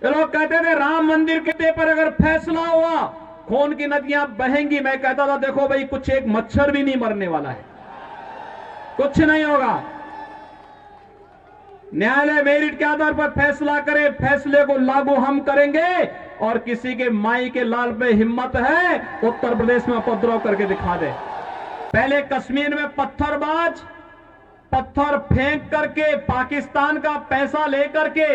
ये लोग कहते थे राम मंदिर के पर अगर फैसला हुआ खून की नदियां बहेंगी। मैं कहता था देखो भाई, कुछ एक मच्छर भी नहीं मरने वाला है, कुछ नहीं होगा। न्यायालय मेरिट के आधार पर फैसला करे, फैसले को लागू हम करेंगे। और किसी के माई के लाल पे हिम्मत है उत्तर प्रदेश में उपद्रव करके दिखा दे। पहले कश्मीर में पत्थरबाज पत्थर फेंक करके पाकिस्तान का पैसा लेकर के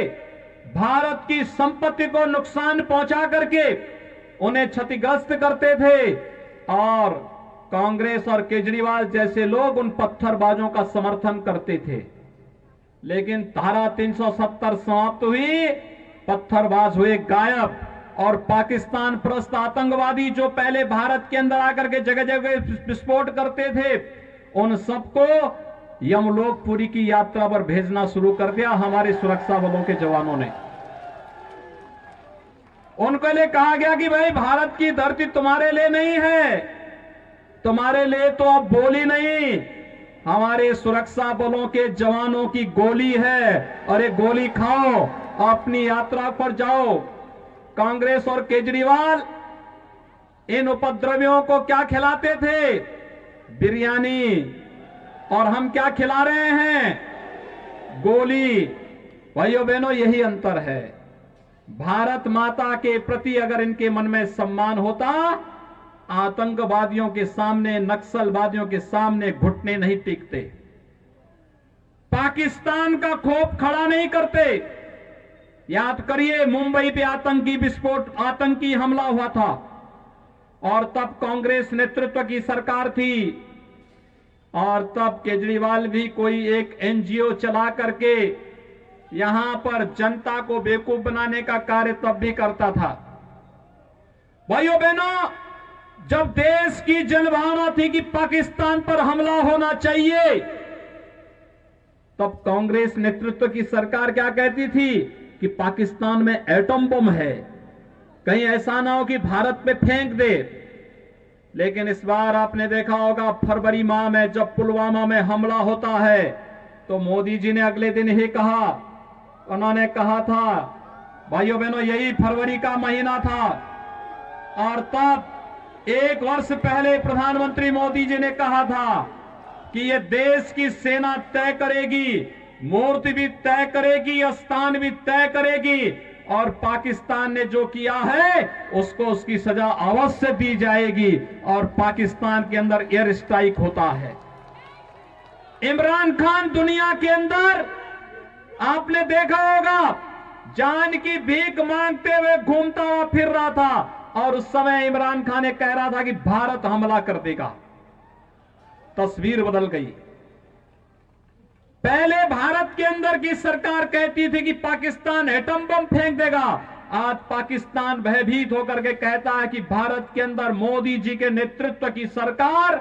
भारत की संपत्ति को नुकसान पहुंचा करके उन्हें क्षतिग्रस्त करते थे। और कांग्रेस और केजरीवाल जैसे लोग उन पत्थरबाजों का समर्थन करते थे। लेकिन धारा 370 समाप्त हुई, पत्थरबाज हुए गायब। और पाकिस्तान परस्त आतंकवादी जो पहले भारत के अंदर आकर के जगह जगह विस्फोट करते थे, उन सबको यमलोकपुरी की यात्रा पर भेजना शुरू कर दिया हमारे सुरक्षा बलों के जवानों ने। उनके लिए कहा गया कि भाई भारत की धरती तुम्हारे लिए नहीं है, तुम्हारे लिए तो अब बोली नहीं, हमारे सुरक्षा बलों के जवानों की गोली है और ये गोली खाओ, अपनी यात्रा पर जाओ। कांग्रेस और केजरीवाल इन उपद्रवियों को क्या खिलाते थे? बिरयानी। और हम क्या खिला रहे हैं? गोली। भाइयों बहनों, यही अंतर है। भारत माता के प्रति अगर इनके मन में सम्मान होता, आतंकवादियों के सामने, नक्सलवादियों के सामने घुटने नहीं टेकते, पाकिस्तान का खौफ खड़ा नहीं करते। याद करिए, मुंबई पे आतंकी विस्फोट, आतंकी हमला हुआ था और तब कांग्रेस नेतृत्व की सरकार थी और तब केजरीवाल भी कोई एक एनजीओ चला करके यहां पर जनता को बेवकूफ बनाने का कार्य तब भी करता था। भाइयों बहनों, जब देश की जनभावना थी कि पाकिस्तान पर हमला होना चाहिए, तब कांग्रेस नेतृत्व की सरकार क्या कहती थी कि पाकिस्तान में एटम बम है, कहीं ऐसा ना हो कि भारत पे फेंक दे। लेकिन इस बार आपने देखा होगा, फरवरी माह में जब पुलवामा में हमला होता है तो मोदी जी ने अगले दिन ही कहा, उन्होंने कहा था, भाइयों बहनों, यही फरवरी का महीना था और तब 1 वर्ष पहले प्रधानमंत्री मोदी जी ने कहा था कि यह देश की सेना तय करेगी, मूर्ति भी तय करेगी, स्थान भी तय करेगी और पाकिस्तान ने जो किया है उसको उसकी सजा अवश्य दी जाएगी। और पाकिस्तान के अंदर एयर स्ट्राइक होता है। इमरान खान दुनिया के अंदर आपने देखा होगा, जान की भीख मांगते हुए घूमता हुआ फिर रहा था और उस समय इमरान खान ने कह रहा था कि भारत हमला कर देगा। तस्वीर बदल गई। पहले भारत के अंदर की सरकार कहती थी कि पाकिस्तान एटम बम फेंक देगा, आज पाकिस्तान भयभीत होकर के कहता है कि भारत के अंदर मोदी जी के नेतृत्व की सरकार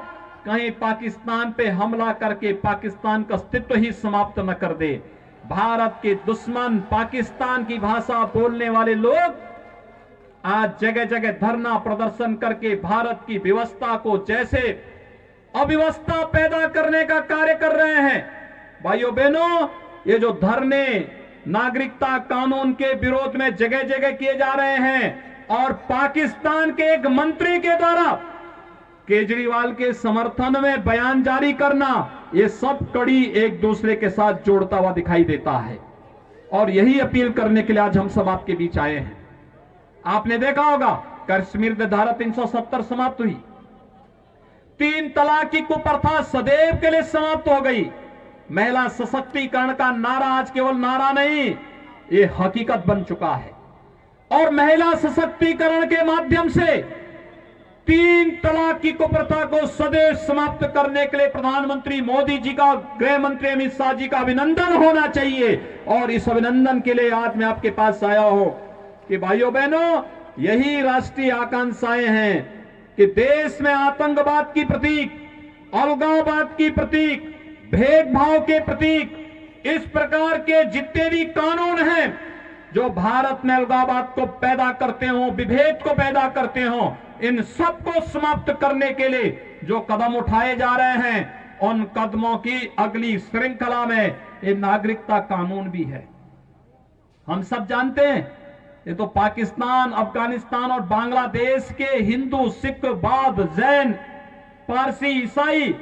कहीं पाकिस्तान पे हमला करके पाकिस्तान का अस्तित्व ही समाप्त न कर दे। भारत के दुश्मन, पाकिस्तान की भाषा बोलने वाले लोग आज जगह जगह धरना प्रदर्शन करके भारत की व्यवस्था को जैसे अव्यवस्था पैदा करने का कार्य कर रहे हैं। भाइयों बहनों, ये जो धरने नागरिकता कानून के विरोध में जगह जगह किए जा रहे हैं और पाकिस्तान के एक मंत्री के द्वारा केजरीवाल के समर्थन में बयान जारी करना, ये सब कड़ी एक दूसरे के साथ जोड़ता हुआ दिखाई देता है। और यही अपील करने के लिए आज हम सब आपके बीच आए हैं। आपने देखा होगा, कश्मीर में धारा 370 समाप्त हुई, 3 तलाक की कुप्रथा सदैव के लिए समाप्त हो गई। महिला सशक्तिकरण का नारा आज केवल नारा नहीं, ये हकीकत बन चुका है। और महिला सशक्तिकरण के माध्यम से 3 तलाक की कुप्रथा को सदैव समाप्त करने के लिए प्रधानमंत्री मोदी जी का, गृह मंत्री अमित शाह जी का अभिनंदन होना चाहिए। और इस अभिनंदन के लिए आज मैं आपके पास आया हूं कि भाइयों बहनों, यही राष्ट्रीय आकांक्षाएं हैं कि देश में आतंकवाद की प्रतीक, अलगाववाद की प्रतीक, भेदभाव के प्रतीक, इस प्रकार के जितने भी कानून हैं जो भारत में अलगाववाद को पैदा करते हो, विभेद को पैदा करते हो, इन सबको समाप्त करने के लिए जो कदम उठाए जा रहे हैं, उन कदमों की अगली श्रृंखला में ये नागरिकता कानून भी है। हम सब जानते हैं ये तो पाकिस्तान, अफगानिस्तान और बांग्लादेश के हिंदू, सिख, बौद्ध, जैन, पारसी, ईसाई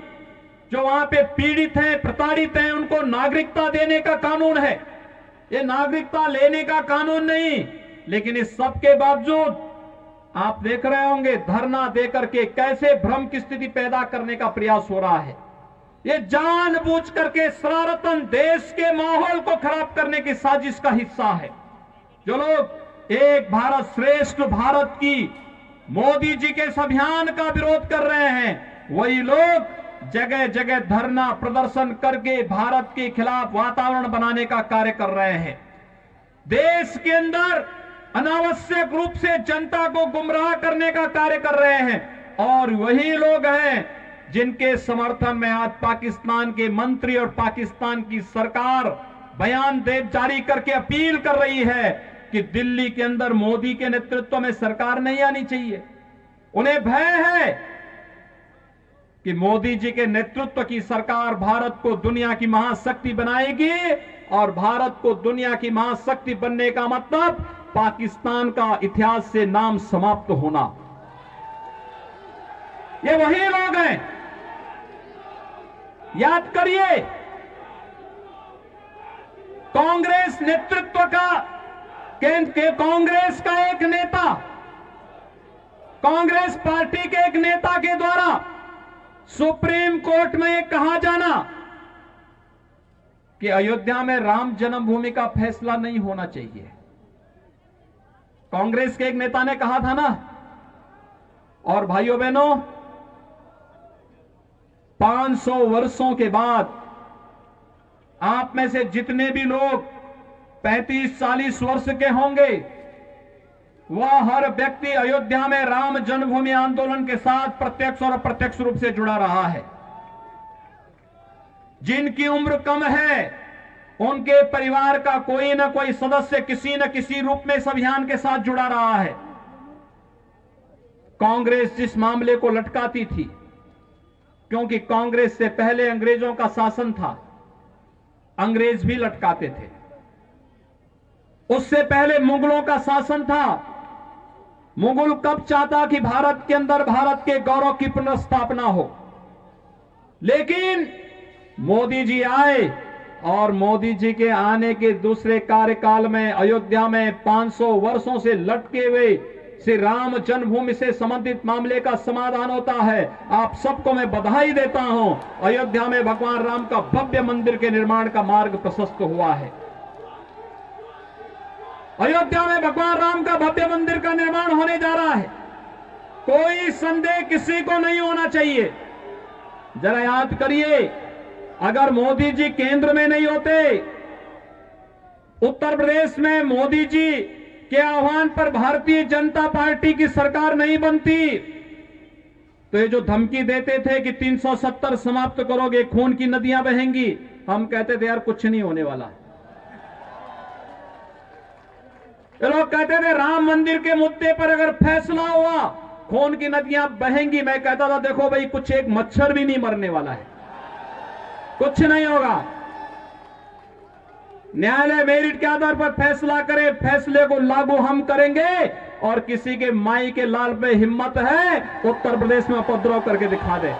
जो वहां पे पीड़ित हैं, प्रताड़ित हैं, उनको नागरिकता देने का कानून है। ये नागरिकता लेने का कानून नहीं। लेकिन इस सब के बावजूद आप देख रहे होंगे धरना देकर के कैसे भ्रम की स्थिति पैदा करने का प्रयास हो रहा है। ये जानबूझ करके शरारतन देश के माहौल को खराब करने की साजिश का हिस्सा है। जो लोग एक भारत श्रेष्ठ भारत की मोदी जी के इस अभियान का विरोध कर रहे हैं, वही लोग जगह जगह धरना प्रदर्शन करके भारत के खिलाफ वातावरण बनाने का कार्य कर रहे हैं। देश के अंदर अनावश्यक रूप से जनता को गुमराह करने का कार्य कर रहे हैं। और वही लोग हैं जिनके समर्थन में आज पाकिस्तान के मंत्री और पाकिस्तान की सरकार बयान जारी करके अपील कर रही है कि दिल्ली के अंदर मोदी के नेतृत्व में सरकार नहीं आनी चाहिए। उन्हें भय है कि मोदी जी के नेतृत्व की सरकार भारत को दुनिया की महाशक्ति बनाएगी, और भारत को दुनिया की महाशक्ति बनने का मतलब पाकिस्तान का इतिहास से नाम समाप्त होना। ये वही लोग हैं, याद करिए, कांग्रेस नेतृत्व का कांग्रेस का एक नेता, कांग्रेस पार्टी के एक नेता के द्वारा सुप्रीम कोर्ट में कहा जाना कि अयोध्या में राम जन्मभूमि का फैसला नहीं होना चाहिए। कांग्रेस के एक नेता ने कहा था ना। और भाइयों बहनों, 500 वर्षों के बाद आप में से जितने भी लोग 35-40 वर्ष के होंगे, वह हर व्यक्ति अयोध्या में राम जन्मभूमि आंदोलन के साथ प्रत्यक्ष और अप्रत्यक्ष रूप से जुड़ा रहा है। जिनकी उम्र कम है, उनके परिवार का कोई ना कोई सदस्य किसी न किसी रूप में इस अभियान के साथ जुड़ा रहा है। कांग्रेस जिस मामले को लटकाती थी, क्योंकि कांग्रेस से पहले अंग्रेजों का शासन था, अंग्रेज भी लटकाते थे। उससे पहले मुगलों का शासन था। मुगल कब चाहता कि भारत के अंदर भारत के गौरव की पुनर्स्थापना हो, लेकिन मोदी जी आए और मोदी जी के आने के दूसरे कार्यकाल में अयोध्या में 500 वर्षों से लटके हुए श्री राम जन्मभूमि से संबंधित मामले का समाधान होता है। आप सबको मैं बधाई देता हूं। अयोध्या में भगवान राम का भव्य मंदिर के निर्माण का मार्ग प्रशस्त हुआ है। अयोध्या में भगवान राम का भव्य मंदिर का निर्माण होने जा रहा है। कोई संदेह किसी को नहीं होना चाहिए। जरा याद करिए, अगर मोदी जी केंद्र में नहीं होते, उत्तर प्रदेश में मोदी जी के आह्वान पर भारतीय जनता पार्टी की सरकार नहीं बनती, तो ये जो धमकी देते थे कि 370 समाप्त करोगे, खून की नदियां बहेंगी, हम कहते थे यार कुछ नहीं होने वाला। ये लोग कहते थे राम मंदिर के मुद्दे पर अगर फैसला हुआ खून की नदियां बहेंगी। मैं कहता था देखो भाई, कुछ एक मच्छर भी नहीं मरने वाला है, कुछ नहीं होगा। न्यायालय मेरिट के आधार पर फैसला करे, फैसले को लागू हम करेंगे। और किसी के माई के लाल पे हिम्मत है उत्तर प्रदेश में उपद्रव करके दिखा दे।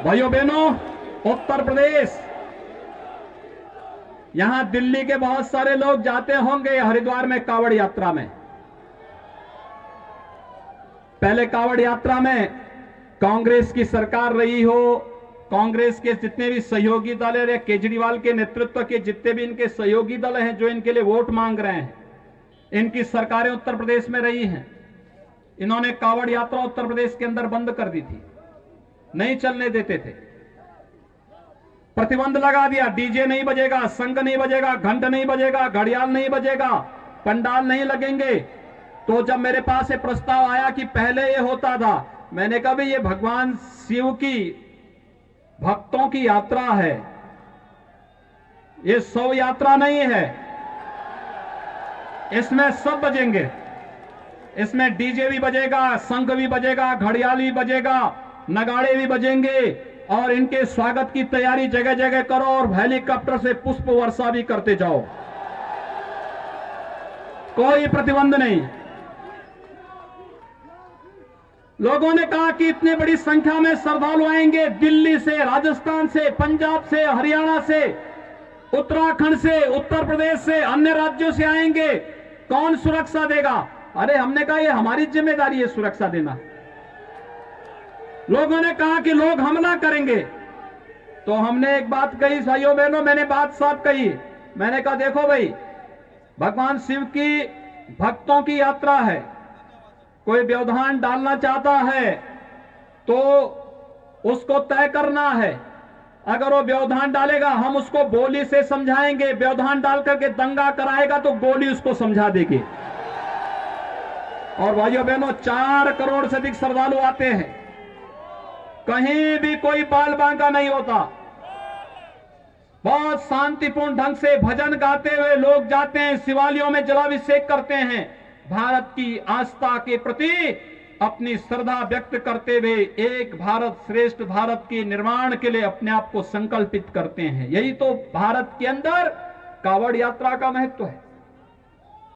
भाइयों बहनों, उत्तर प्रदेश, यहां दिल्ली के बहुत सारे लोग जाते होंगे हरिद्वार में कांवड़ यात्रा में। पहले कांवड़ यात्रा में कांग्रेस की सरकार रही हो, कांग्रेस के जितने भी सहयोगी दल है, केजरीवाल के नेतृत्व के जितने भी इनके सहयोगी दल हैं जो इनके लिए वोट मांग रहे हैं, इनकी सरकारें उत्तर प्रदेश में रही हैं। इन्होंने कांवड़ यात्रा उत्तर प्रदेश के अंदर बंद कर दी थी, नहीं चलने देते थे, प्रतिबंध लगा दिया। डीजे नहीं बजेगा, संग नहीं बजेगा, घंट नहीं बजेगा, घड़ियाल नहीं बजेगा, पंडाल नहीं लगेंगे। तो जब मेरे पास ये प्रस्ताव आया कि पहले ये होता था, मैंने कहा भाई ये भगवान शिव की भक्तों की यात्रा है, ये शव यात्रा नहीं है। इसमें सब बजेंगे, इसमें डीजे भी बजेगा, शंख भी बजेगा, घड़ियाल भी बजेगा, नगाड़े भी बजेंगे, और इनके स्वागत की तैयारी जगह जगह करो और हेलीकॉप्टर से पुष्प वर्षा भी करते जाओ, कोई प्रतिबंध नहीं। लोगों ने कहा कि इतनी बड़ी संख्या में श्रद्धालु आएंगे, दिल्ली से, राजस्थान से, पंजाब से, हरियाणा से, उत्तराखंड से, उत्तर प्रदेश से, अन्य राज्यों से आएंगे, कौन सुरक्षा देगा? अरे हमने कहा ये हमारी जिम्मेदारी है सुरक्षा देना। लोगों ने कहा कि लोग हमला करेंगे, तो हमने एक बात कही भाइयों बहनों, मैंने बात साफ कही। मैंने कहा देखो भाई, भगवान शिव की भक्तों की यात्रा है, कोई व्यवधान डालना चाहता है तो उसको तय करना है। अगर वो व्यवधान डालेगा हम उसको गोली से समझाएंगे, व्यवधान डाल करके दंगा कराएगा तो गोली उसको समझा देगी। और भाइयों बहनों, 4 करोड़ से अधिक श्रद्धालु आते हैं, कहीं भी कोई बाल बांका नहीं होता। बहुत शांतिपूर्ण ढंग से भजन गाते हुए लोग जाते हैं, शिवालयों में जलाभिषेक करते हैं, भारत की आस्था के प्रति अपनी श्रद्धा व्यक्त करते हुए एक भारत श्रेष्ठ भारत के निर्माण के लिए अपने आप को संकल्पित करते हैं। यही तो भारत के अंदर कावड़ यात्रा का महत्व है।